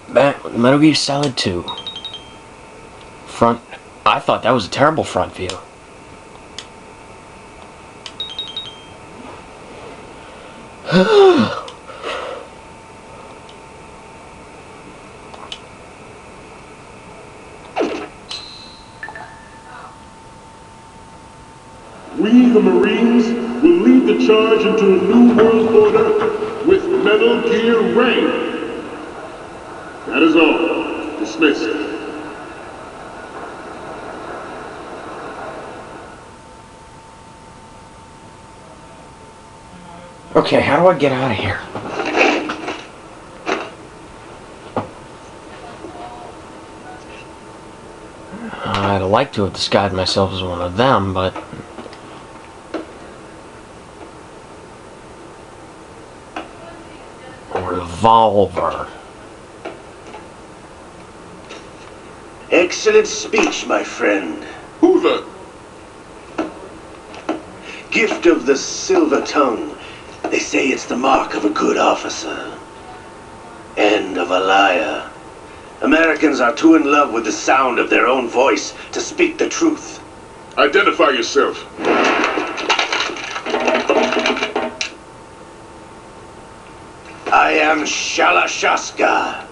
Metal Gear Solid 2. Front. I thought that was a terrible front view. We, the Marines, will lead the charge into a new world order with Metal Gear Reign. That is all. Dismissed. Okay, how do I get out of here? I'd like to have disguised myself as one of them, but... Revolver. Excellent speech, my friend. Who the... Gift of the silver tongue. They say it's the mark of a good officer. And of a liar. Americans are too in love with the sound of their own voice to speak the truth. Identify yourself. I am Shalashaska,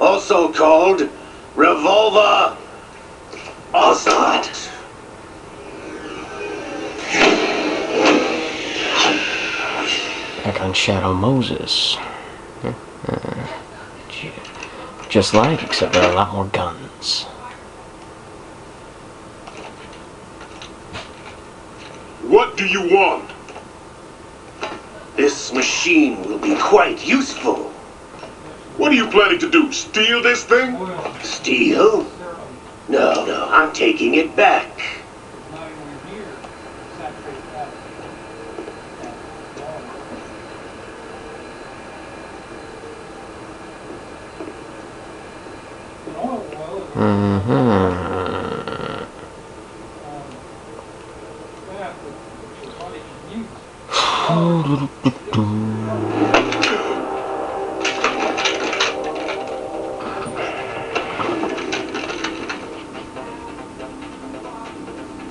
also called Revolver Ocelot. Back on Shadow Moses. Just like, except there are a lot more guns. What do you want? This machine will be quite useful. What are you planning to do? Steal this thing? Steal? No, I'm taking it back.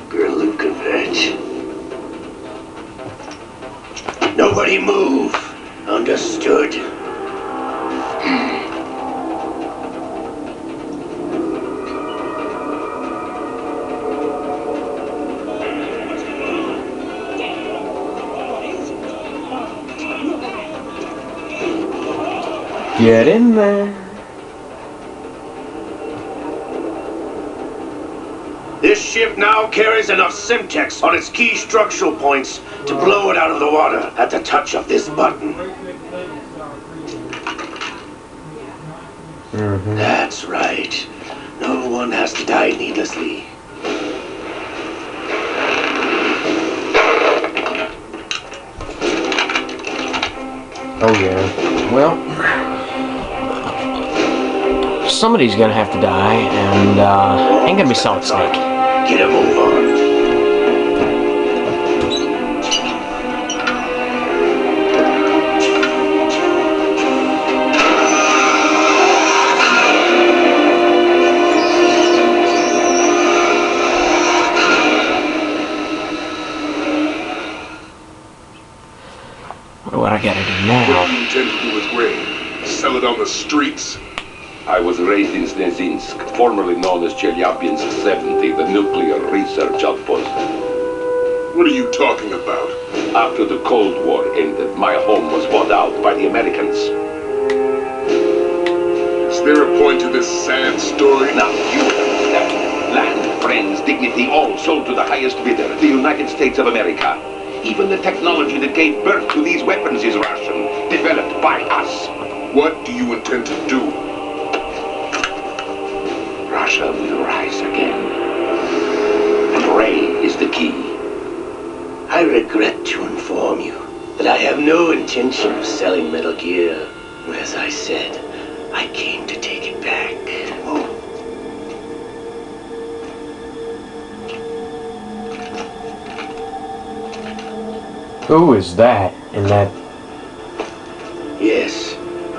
Gerlukovich. Nobody move. Understood? Get in there. This ship now carries enough Simtex on its key structural points to blow it out of the water at the touch of this button. That's right. No one has to die needlessly. Oh yeah. Well, somebody's gonna have to die, and ain't gonna be Solid Snake. Get a move on. What I gotta do What now? do you intend to do with Reign? Sell it on the streets? I was raised in Snezinsk, formerly known as Chelyabinsk 70, the nuclear research outpost. What are you talking about? After the Cold War ended, my home was bought out by the Americans. Is there a point to this sad story? Now you understand. Land, friends, dignity, all sold to the highest bidder, the United States of America. Even the technology that gave birth to these weapons is Russian, developed by us. What do you intend to do? Russia will rise again. And Ray is the key. I regret to inform you that I have no intention of selling Metal Gear. As I said, I came to take it back. Who is that in that? Yes,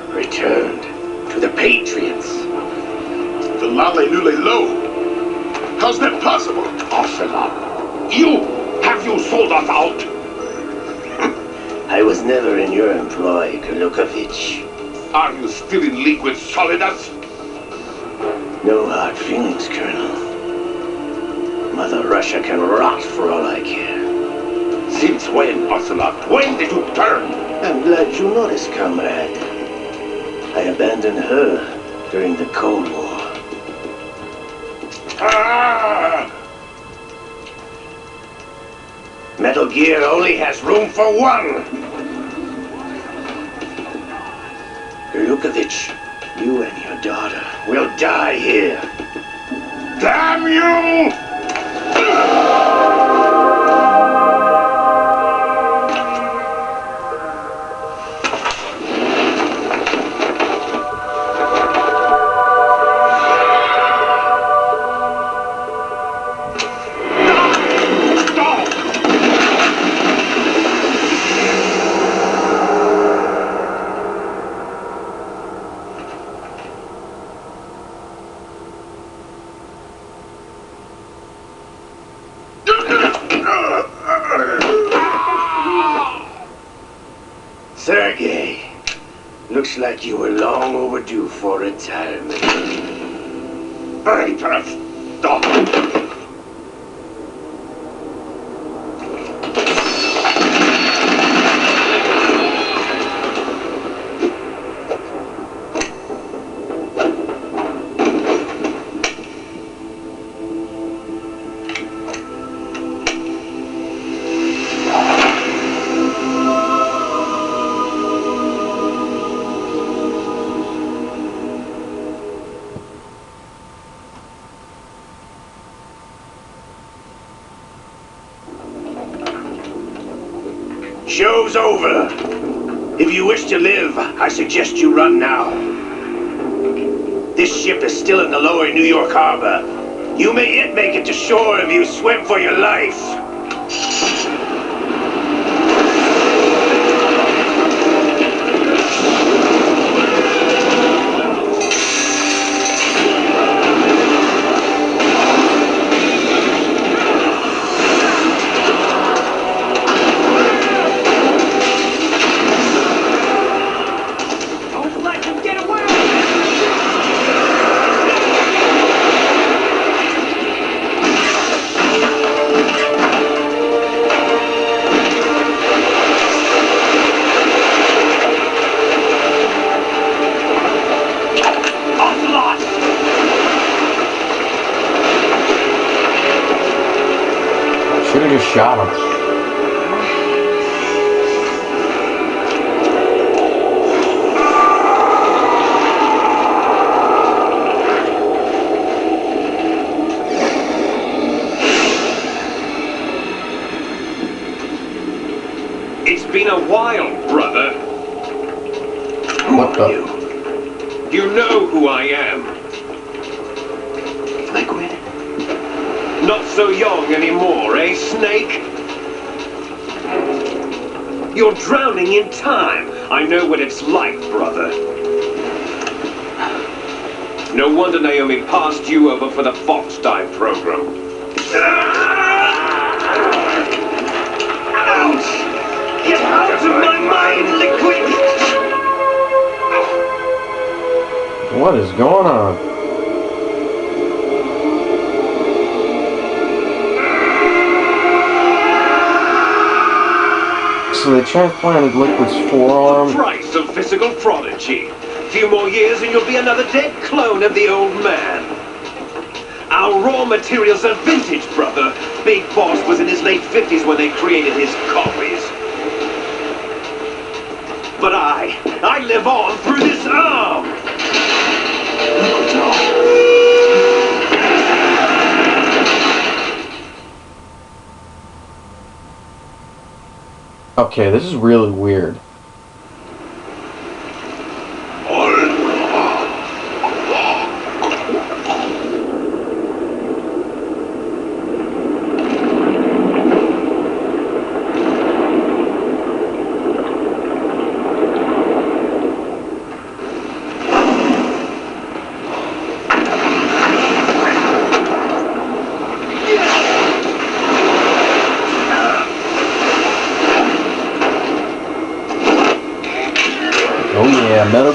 returned to the Patriots. Nule Low. How's that possible? Ocelot, have you sold us out? I was never in your employ, Kurlukovich. Are you still in league with Solidus? No hard feelings, Colonel. Mother Russia can rot for all I care. Since when, Ocelot? When did you turn? I'm glad you noticed, comrade. I abandoned her during the Cold War. Ah! Metal Gear only has room for one! Kurlukovich, you and your daughter will die here. Damn you! Sergei, looks like you were long overdue for retirement. Better stop! Show's over. If you wish to live, I suggest you run now. This ship is still in the lower New York harbor. You may yet make it to shore if you swim for your life. Should have just shot him. It's been a while, brother. What the? You know who I am. Liquid? Not so young anymore, eh, Snake? You're drowning in time. I know what it's like, brother. No wonder Naomi passed you over for the Fox Dive program. Ouch! Get out of my mind, Liquid! What is going on? So they transplanted Liquid's forearm. Price of physical prodigy. Few more years and you'll be another dead clone of the old man. Our raw materials are vintage, brother. Big Boss was in his late 50s when they created his copies. But I live on through this arm. Okay, this is really weird.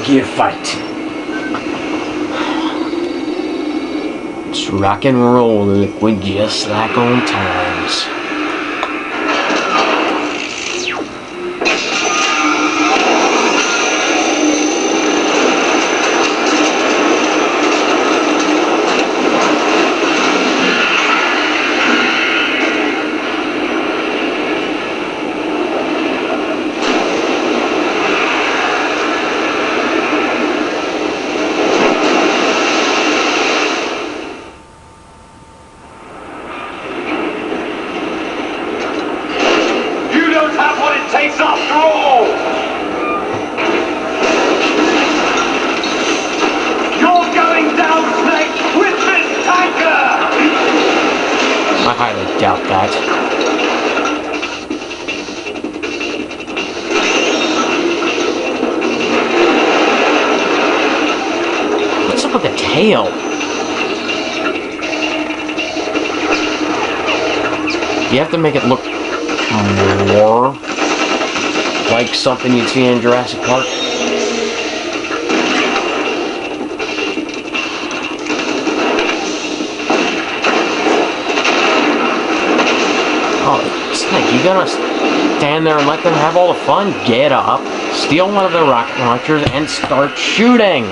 Gear fight. It's rock and roll, Liquid, just like on times. Takes after all! You're going down, Snake, with this tanker! I highly doubt that. What's up with the tail? You have to make it look more like something you'd see in Jurassic Park. Oh, Snake, you gonna stand there and let them have all the fun? Get up, steal one of the rocket launchers, and start shooting!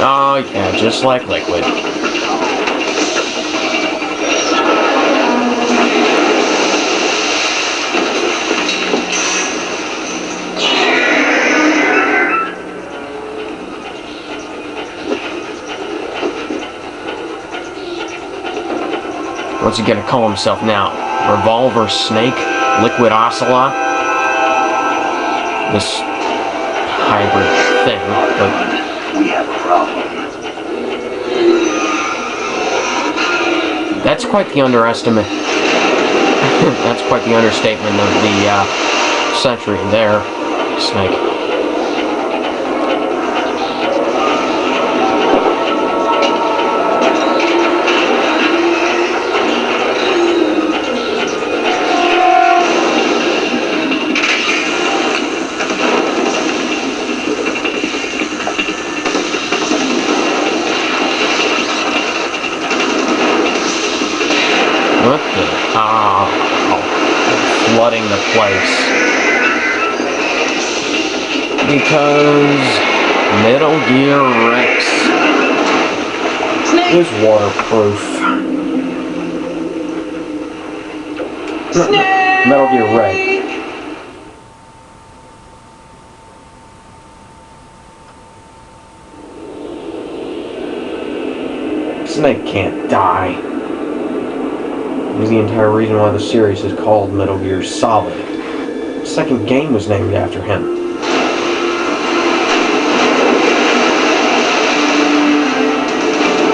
Oh yeah, just like Liquid. What's he gonna call himself now? Revolver Snake? Liquid Ocelot? This hybrid thing, but... We have a problem. That's quite the underestimate. That's quite the understatement of the century there, Snake. What the? Flooding the place. Because Metal Gear Rex is waterproof. Snake! Metal Gear Red. Snake can't die. Is the entire reason why the series is called Metal Gear Solid. The second game was named after him.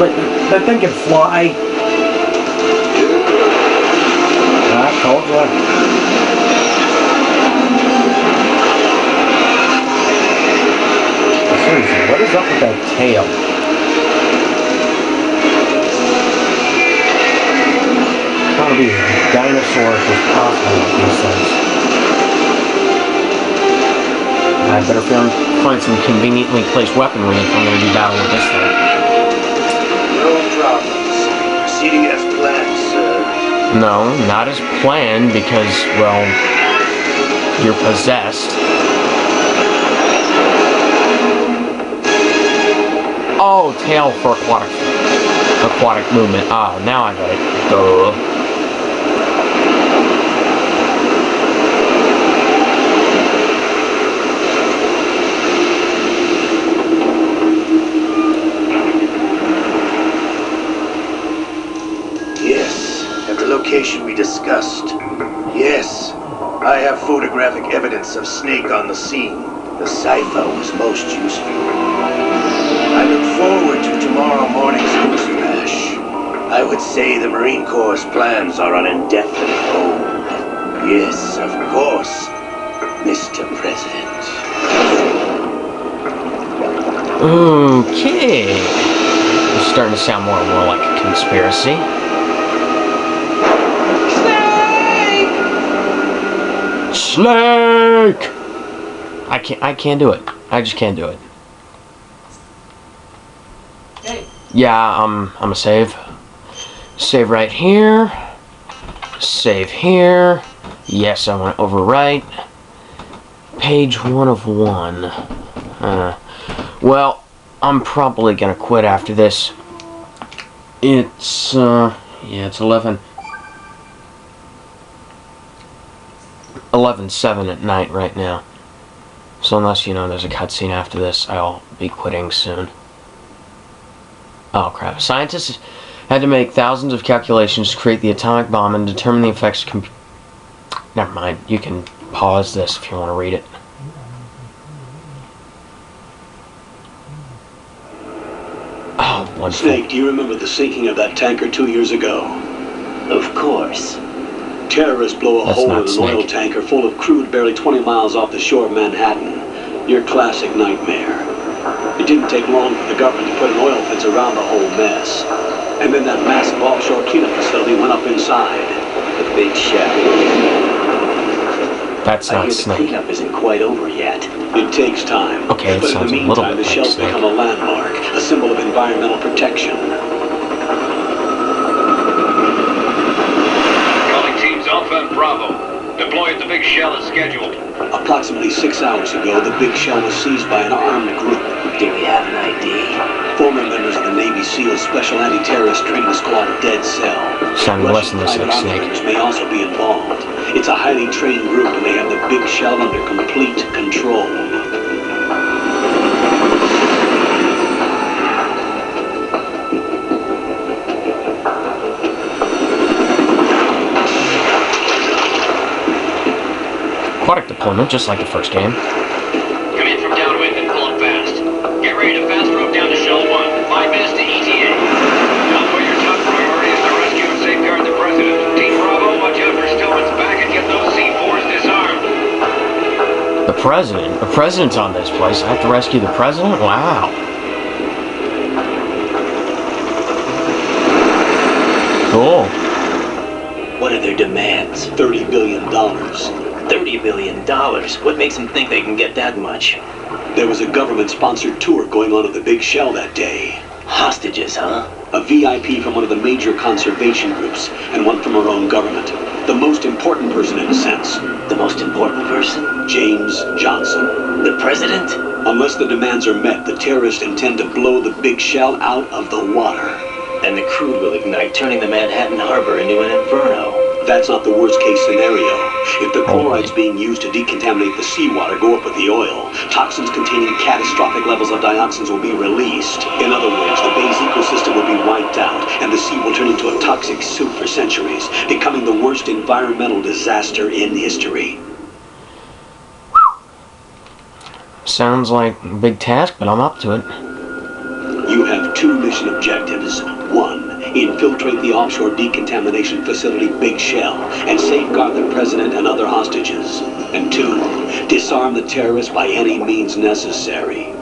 But that thing can fly. I told you. Seriously, what is up with that tail? Trying to be as dinosaurish as possible with these things. I better find some conveniently placed weaponry if I'm going to do battle with this thing. No problems. Proceeding as planned, sir. No, not as planned because, well, you're possessed. Oh, tail for aquatic movement. Ah, now I got it. Duh. Location we discussed. Yes, I have photographic evidence of Snake on the scene. The cipher was most useful. I look forward to tomorrow morning's news flash. I would say the Marine Corps' plans are on indefinite hold. Yes, of course, Mr. President. Okay. It's starting to sound more and more like a conspiracy. Snake! I can't do it. I just can't do it. Hey. Yeah, I'm a save. Save right here. Save here. Yes, I want to overwrite. Page 1 of 1. Well, I'm probably gonna quit after this. It's yeah, it's 11:07 at night right now. So unless, there's a cutscene after this, I'll be quitting soon. Oh crap. Scientists had to make thousands of calculations to create the atomic bomb and determine the effects of Never mind. You can pause this if you want to read it. Oh, wonderful. Snake, do you remember the sinking of that tanker 2 years ago? Of course. Terrorists blow a That's hole not in an Snake. oil tanker full of crude barely 20 miles off the shore of Manhattan. Your classic nightmare. It didn't take long for the government to put an oil fence around the whole mess. And then that massive offshore cleanup facility went up inside. The big shell. That's I not hear the Snake. cleanup isn't quite over yet. It takes time. Okay, it but in sounds the a little meantime, bit the like shell's Snake. become a landmark, a symbol of environmental protection. Calling teams Alpha and Bravo. Deploy at the big shell as scheduled. Approximately 6 hours ago, the big shell was seized by an armed group. Do we have an ID? Former members of the Navy SEAL Special Anti-Terrorist Training Squad Dead Cell. Sounded less Russian than this private like army Snake. members may also be involved. It's a highly trained group and they have the big shell under complete control. Aquatic deployment, just like the first game. Come in from downwind and pull up fast. Get ready to fast rope down to Shell 1. 5 minutes to ETA. Alpha, your top priority is to rescue and safeguard the President. Team Bravo, watch out for Stillman's back and get those C4s disarmed. The President? The President's on this place. I have to rescue the President? Wow. Cool. What are their demands? $30 billion. $30 billion. What makes them think they can get that much? There was a government-sponsored tour going on at the big shell that day. Hostages, huh? A VIP from one of the major conservation groups, and one from our own government. The most important person in a sense. The most important person? James Johnson. The President? Unless the demands are met, the terrorists intend to blow the big shell out of the water. And the crude will ignite, turning the Manhattan Harbor into an inferno. That's not the worst-case scenario. If the chlorides being used to decontaminate the seawater go up with the oil, toxins containing catastrophic levels of dioxins will be released. In other words, the bay's ecosystem will be wiped out, and the sea will turn into a toxic soup for centuries, becoming the worst environmental disaster in history. Sounds like a big task, but I'm up to it. You have 2 mission objectives. 1, infiltrate the offshore decontamination facility Big Shell and safeguard the President and other hostages. And 2, disarm the terrorists by any means necessary.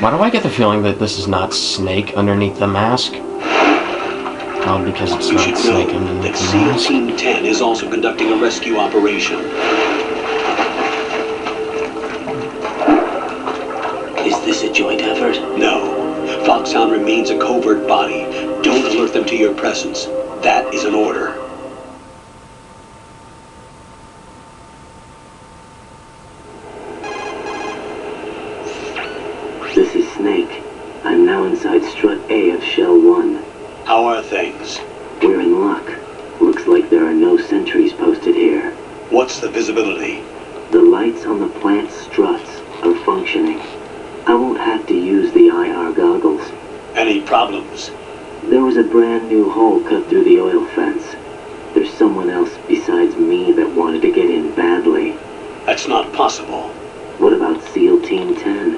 Why do I get the feeling that this is not Snake underneath the mask? Well, because it's You not should Snake know underneath that the SEAL mask. Team 10 is also conducting a rescue operation. Is this a joint effort? No. Foxhound remains a covert body. Don't alert them to your presence. That is an order. This is Snake. I'm now inside Strut A of Shell 1. How are things? We're in luck. Looks like there are no sentries posted here. What's the visibility? The lights on the plant's struts are functioning. I won't have to use the IR goggles. Any problems? There was a brand new hole cut through the oil fence. There's someone else besides me that wanted to get in badly. That's not possible. What about SEAL Team 10?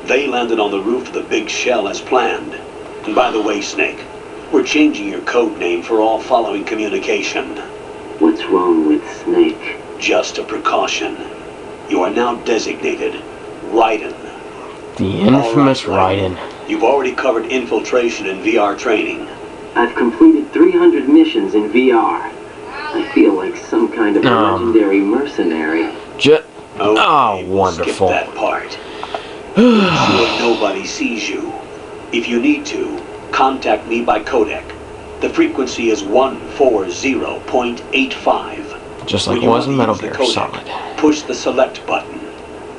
They landed on the roof of the Big Shell as planned. And by the way, Snake, we're changing your code name for all following communication. What's wrong with Snake? Just a precaution. You are now designated Raiden. The infamous All right, Raiden. You've already covered infiltration and VR training. I've completed 300 missions in VR. I feel like some kind of legendary mercenary. Oh, we'll wonderful. skip that part. Ensure nobody sees you. If you need to, contact me by codec. The frequency is 140.85. Just like When it you was in want Metal to use Gear the Solid. codec, push the select button.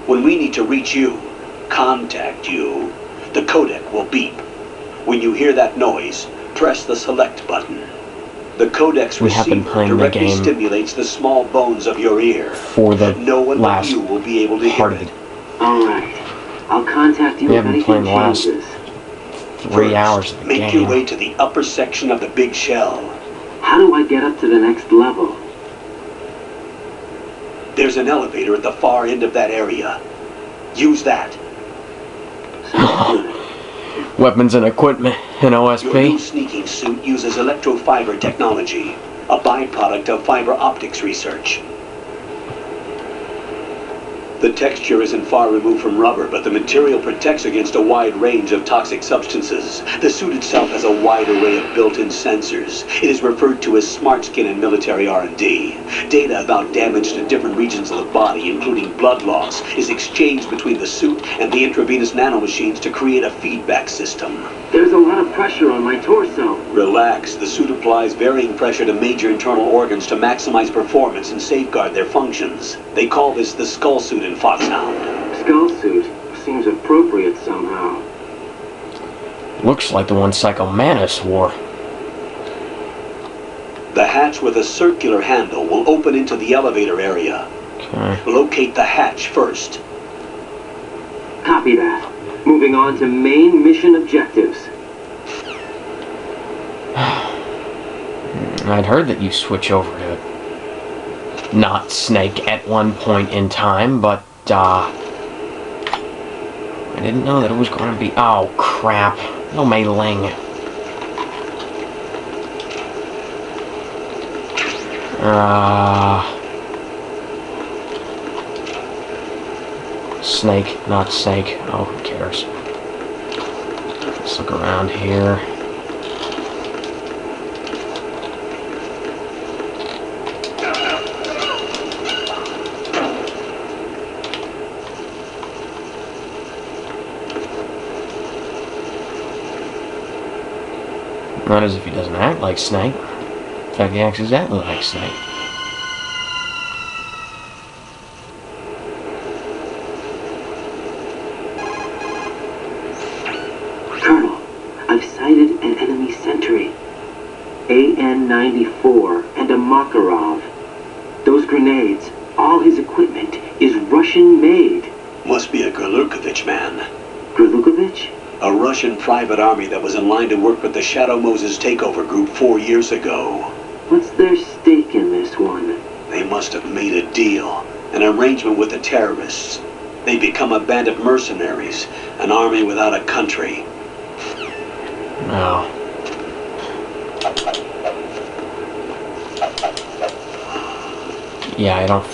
When we need to reach you, contact you, the codec will beep. When you hear that noise, press the select button. The codec's We have been receiver playing the directly game stimulates the small bones of your ear. for the No one but last you will be able to hear part of it. it. Alright. I'll contact you We if haven't anything played the last changes. 3 hours of the Make your way game. to the upper section of the big shell. How do I get up to the next level? There's an elevator at the far end of that area. Use that. Sounds good. Weapons and equipment in Your new OSP. sneaking suit uses electrofiber technology, a byproduct of fiber optics research. The texture isn't far removed from rubber, but the material protects against a wide range of toxic substances. The suit itself has a wide array of built-in sensors. It is referred to as smart skin in military R&D. Data about damage to different regions of the body, including blood loss, is exchanged between the suit and the intravenous nanomachines to create a feedback system. There's a lot of pressure on my torso. Relax. The suit applies varying pressure to major internal organs to maximize performance and safeguard their functions. They call this the skull suit in Foxhound. Skull suit seems appropriate somehow. Looks like the one Psycho Mantis wore. The hatch with a circular handle will open into the elevator area. Okay. Locate the hatch first. Copy that. Moving on to main mission objectives. I'd heard that you switch over to not Snake at one point in time, but I didn't know that it was going to be. Oh crap! No Mei Ling. Snake, not Snake. Oh, who cares? Let's look around here. Not as if he doesn't act like Snake. In fact, he acts exactly like Snake. Colonel, I've sighted an enemy sentry. AN-94 and a Makarov. Those grenades, all his equipment, is Russian-made. Must be a Gurlukovich man. Gurlukovich? A Russian private army that was in line to work with the Shadow Moses takeover group 4 years ago. What's their stake in this one? They must have made a deal, an arrangement with the terrorists. They become a band of mercenaries, an army without a country. No. Yeah, I don't.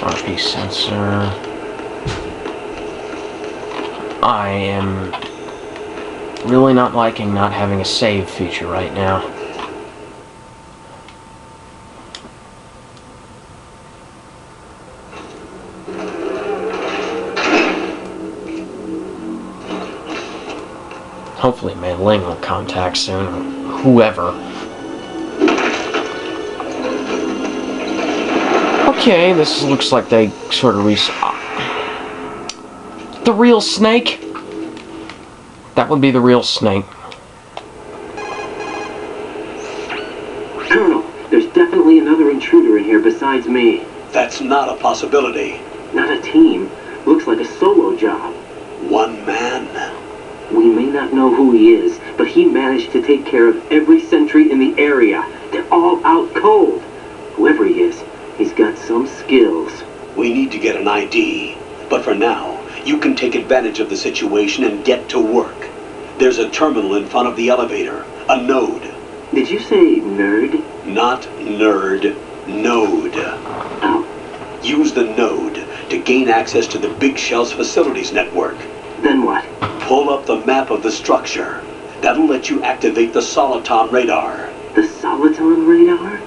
RP sensor. I am really not liking not having a save feature right now. Hopefully Mei Ling will contact soon, or whoever. Okay, this looks like they sort of the real Snake? That would be the real Snake. Colonel, there's definitely another intruder in here besides me. That's not a possibility. Not a team. Looks like a solo job. One man. We may not know who he is, but he managed to take care of every sentry in the area. They're all out cold. Whoever he is, he's got some skills. We need to get an ID. But for now, you can take advantage of the situation and get to work. There's a terminal in front of the elevator. A node. Did you say nerd? Not nerd. Node. Oh, Use the node to gain access to the Big Shell's facilities network. then what? Pull up the map of the structure. That'll let you activate the Soliton radar. The Soliton radar?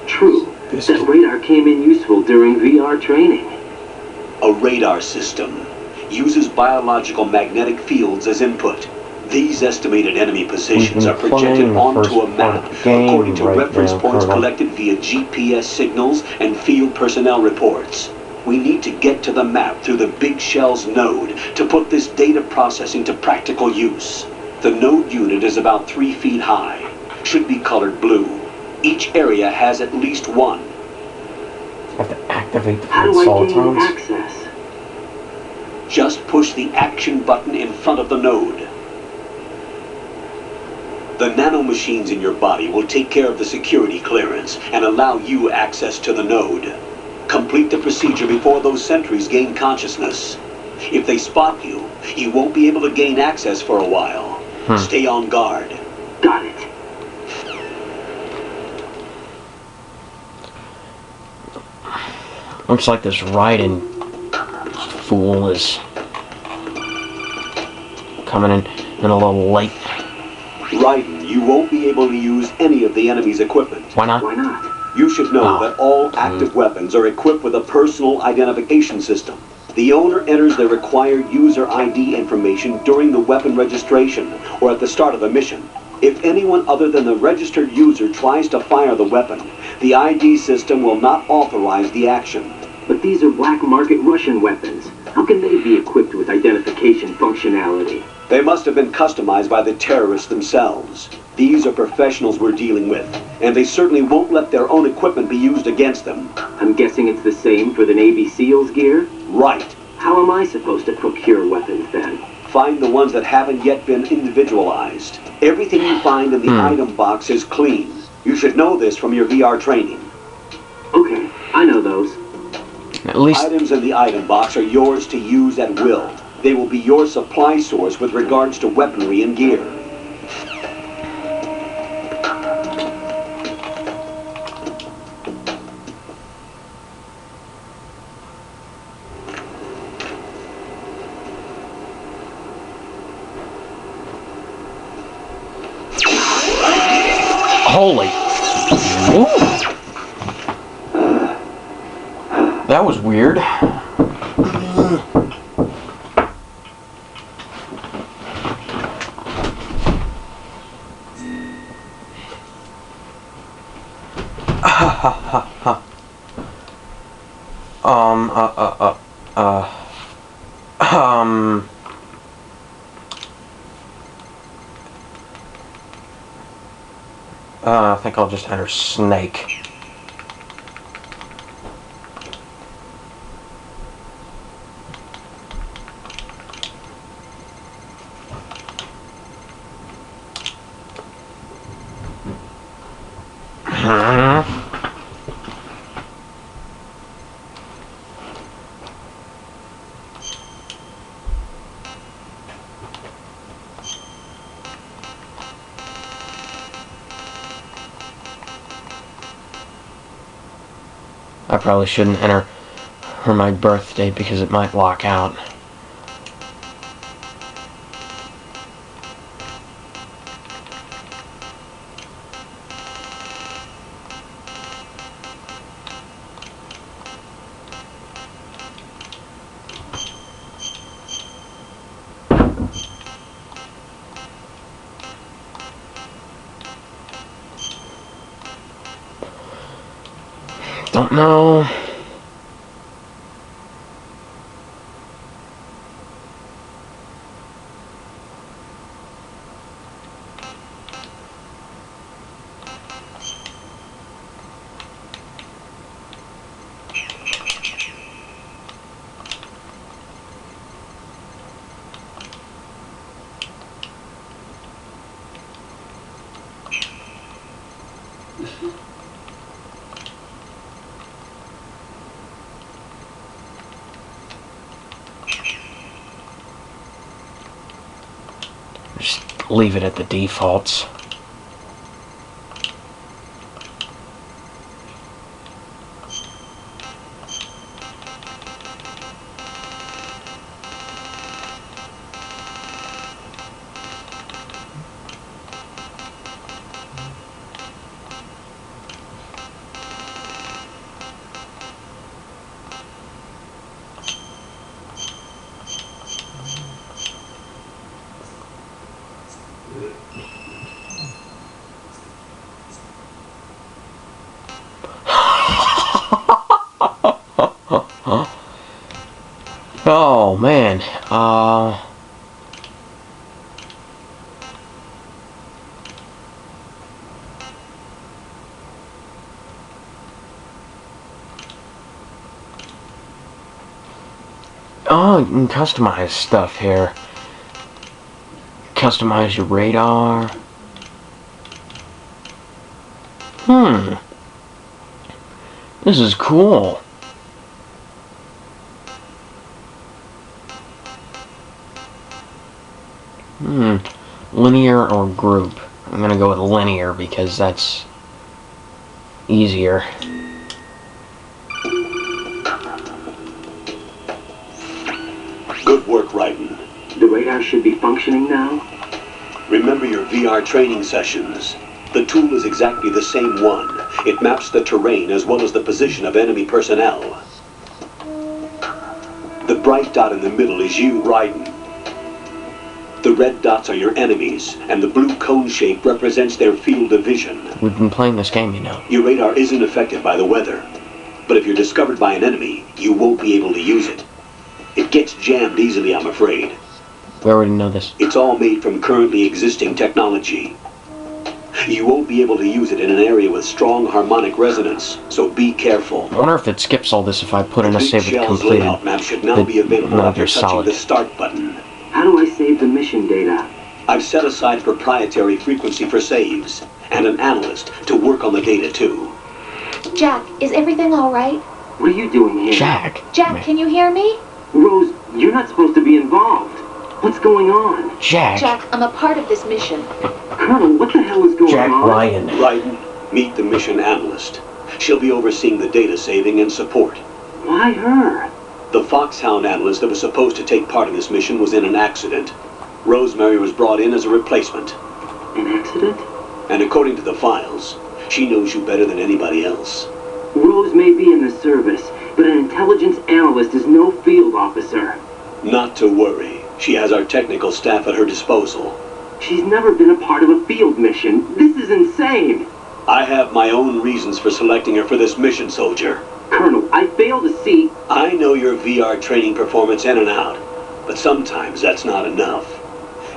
True. That radar came in useful during VR training. A radar system uses biological magnetic fields as input. These estimated enemy positions are projected onto a map according to reference points collected via GPS signals and field personnel reports. We need to get to the map through the Big Shell's node to put this data processing to practical use. The node unit is about 3 feet high. Should be colored blue. Each area has at least one. Have to activate the How do I gain solitons. access? Just push the action button in front of the node. The nanomachines in your body will take care of the security clearance and allow you access to the node. Complete the procedure before those sentries gain consciousness. If they spot you, you won't be able to gain access for a while. Stay on guard. Got it. Looks like this Raiden fool is coming in a little late. Raiden, you won't be able to use any of the enemy's equipment. Why not? Why not? You should know that all active weapons are equipped with a personal identification system. The owner enters the required user ID information during the weapon registration or at the start of the mission. If anyone other than the registered user tries to fire the weapon, the ID system will not authorize the action. But these are black market Russian weapons. How can they be equipped with identification functionality? They must have been customized by the terrorists themselves. These are professionals we're dealing with, and they certainly won't let their own equipment be used against them. I'm guessing it's the same for the Navy SEALs gear? Right. How am I supposed to procure weapons then? Find the ones that haven't yet been individualized. Everything you find in the item box is clean. You should know this from your VR training. Okay, I know those. At least Items in the item box are yours to use at will. They will be your supply source with regards to weaponry and gear. holy. Ooh. That was weird. I think I'll just enter Snake. I probably shouldn't enter my birth date because it might lock out. Don't know. Just leave it at the defaults. Oh man, oh, you can customize stuff here. Customize your radar. This is cool. Linear or group? I'm gonna go with linear because that's easier. Good work, Raiden. The radar should be functioning now? Remember your VR training sessions. The tool is exactly the same one. It maps the terrain as well as the position of enemy personnel. The bright dot in the middle is you, Raiden. The red dots are your enemies, and the blue cone shape represents their field of vision. We've been playing this game, you know. Your radar isn't affected by the weather, but if you're discovered by an enemy, you won't be able to use it. It gets jammed easily, I'm afraid. We already know this. It's all made from currently existing technology. You won't be able to use it in an area with strong harmonic resonance, so be careful. I wonder if it skips all this if I put in a The save Big with Shell's completed. layout map should now be available None of after your touching solid. the start button. How do I save the mission data? I've set aside proprietary frequency for saves, and an analyst to work on the data too. Jack, is everything all right? What are you doing here? Jack. Jack, Man. can you hear me? Rose, you're not supposed to be involved. What's going on? Jack. Jack, I'm a part of this mission. Colonel, what the hell is going Jack on? Ryan. Raiden, meet the mission analyst. She'll be overseeing the data saving and support. Why her? The Foxhound analyst that was supposed to take part in this mission was in an accident. Rosemary was brought in as a replacement. An accident? And according to the files, she knows you better than anybody else. Rose may be in the service, but an intelligence analyst is no field officer. Not to worry. She has our technical staff at her disposal. She's never been a part of a field mission. This is insane. I have my own reasons for selecting her for this mission, soldier. Colonel, I fail to see... I know your VR training performance in and out, but sometimes that's not enough.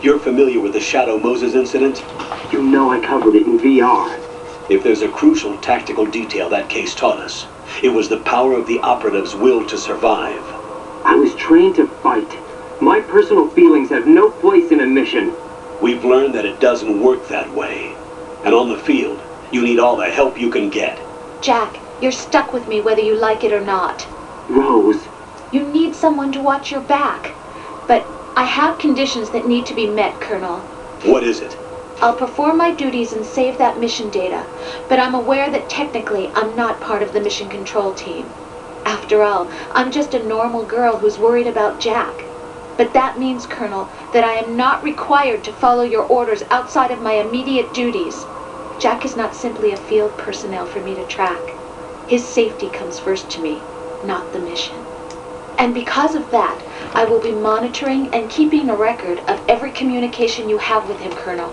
You're familiar with the Shadow Moses incident? You know I covered it in VR. If there's a crucial tactical detail that case taught us, it was the power of the operative's will to survive. I was trained to fight. My personal feelings have no place in a mission. We've learned that it doesn't work that way. And on the field, you need all the help you can get. Jack, you're stuck with me whether you like it or not. Rose, You need someone to watch your back. But I have conditions that need to be met, Colonel. What is it? I'll perform my duties and save that mission data, but I'm aware that technically I'm not part of the mission control team. After all, I'm just a normal girl who's worried about Jack. But that means, Colonel, that I am not required to follow your orders outside of my immediate duties. Jack is not simply a field personnel for me to track. His safety comes first to me, not the mission. And because of that, I will be monitoring and keeping a record of every communication you have with him, Colonel.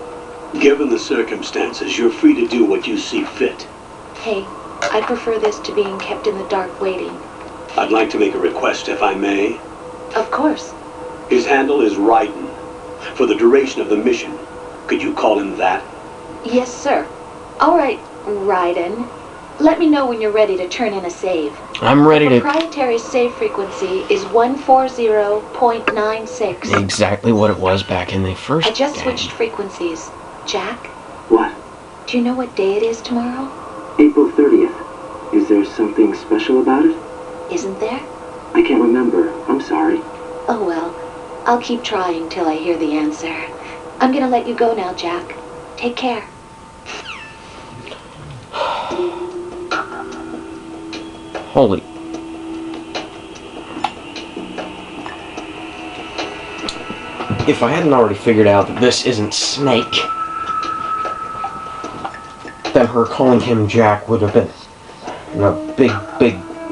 Given the circumstances, you're free to do what you see fit. Hey, I prefer this to being kept in the dark waiting. I'd like to make a request, if I may. Of course. His handle is Raiden. For the duration of the mission, could you call him that? Yes, sir. All right, Raiden. Let me know when you're ready to turn in a save. I'm ready to... Proprietary save frequency is 140.96. Exactly what it was back in the first I just game. switched frequencies. Jack, what? do you know what day it is tomorrow? April 30th. Is there something special about it? Isn't there? I can't remember. I'm sorry. Oh well, I'll keep trying till I hear the answer. I'm gonna let you go now, Jack. Take care. Holy... If I hadn't already figured out that this isn't Snake, then her calling him Jack would have been a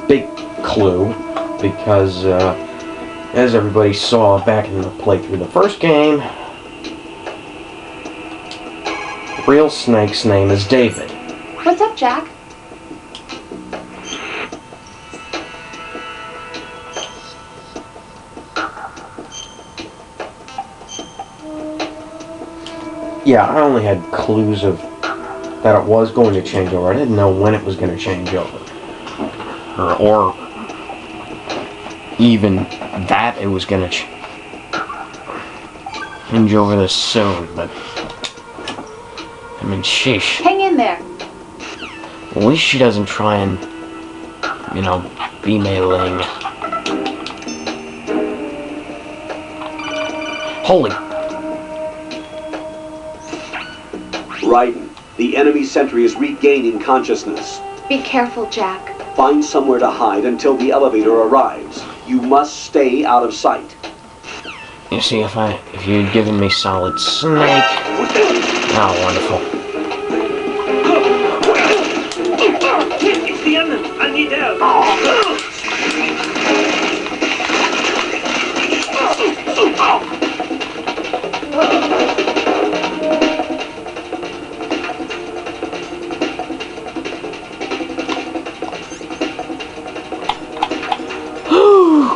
big clue, because as everybody saw back in the playthrough of the first game, real Snake's name is David. What's up, Jack? Yeah, I only had clues of that it was going to change over. I didn't know when it was going to change over. Or even that it was going to change over this soon, but I mean, sheesh. Hang in there. At least she doesn't try and, you know, be Mei Ling. Holy... Raiden, the enemy sentry is regaining consciousness. Be careful, Jack. Find somewhere to hide until the elevator arrives. You must stay out of sight. You see, if you'd given me Solid Snake... Oh, wonderful. It's the enemy! I need help!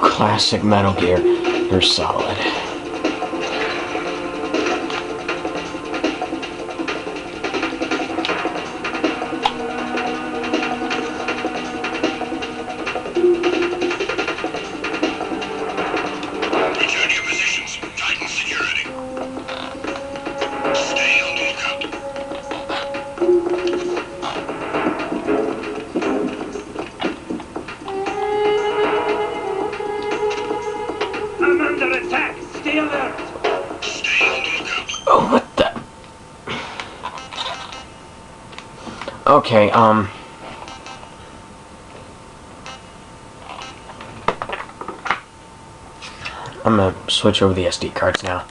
Classic Metal Gear. You're solid. Return to your positions. Titan security. Stay on the lookout. I'm under attack! Stay alert! Stay on the lookout. Oh, what the... Okay, I'm gonna switch over the SD cards now.